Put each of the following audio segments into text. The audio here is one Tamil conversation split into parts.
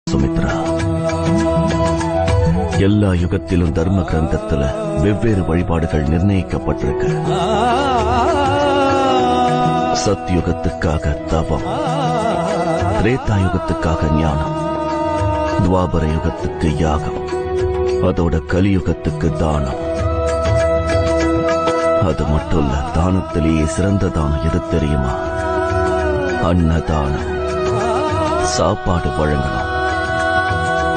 சுமித்ரா, எல்லா யுகத்திலும் தர்ம கிரந்தத்துல வெவ்வேறு வழிபாடுகள் நிர்ணயிக்கப்பட்டிருக்கு. சத்யுகத்துக்காக தவம், திரேதாயுகத்துக்காக ஞானம், துவாபர யுகத்துக்கு யாகம், அதோட கலியுகத்துக்கு தானம். அது மட்டும் இல்ல, தானத்திலேயே சிறந்த தானம் எது தெரியுமா? அன்னதானம். சாப்பாடு வழங்கணும்.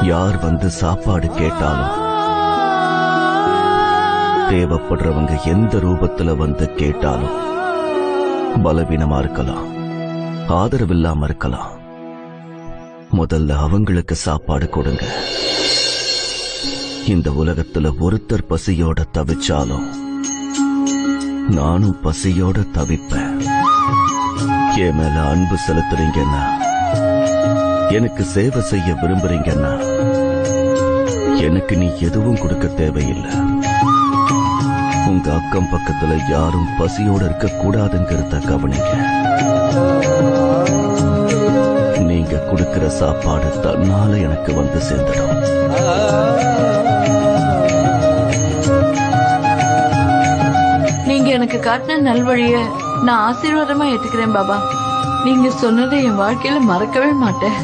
யார் வந்து சாப்பாடு கேட்டாலும், தேவைப்படுறவங்க எந்த ரூபத்துல வந்து கேட்டாலும், பலவீனமா இருக்கலாம், ஆதரவில்லாம இருக்கலாம், முதல்ல அவங்களுக்கு சாப்பாடு கொடுங்க. இந்த உலகத்துல ஒருத்தர் பசியோட தவிச்சாலும் நானும் பசியோட தவிப்பேன். என் மேல அன்பு செலுத்துறீங்கன்னா, எனக்கு சேவை செய்ய விரும்புறீங்கன்னா, எனக்கு நீ எதுவும் கொடுக்க தேவையில்லை. உங்க அக்கம் பக்கத்துல யாரும் பசியோட இருக்க கூடாதுங்கிறத கவனிங்க. நீங்க கொடுக்கிற சாப்பாடு தன்னால எனக்கு வந்து சேர்ந்துடும். நீங்க எனக்கு காட்டின நல்வழிய நான் ஆசீர்வாதமா ஏத்துக்கிறேன் பாபா. நீங்க சொன்னதை என் வாழ்க்கையில மறக்கவே மாட்டேன்.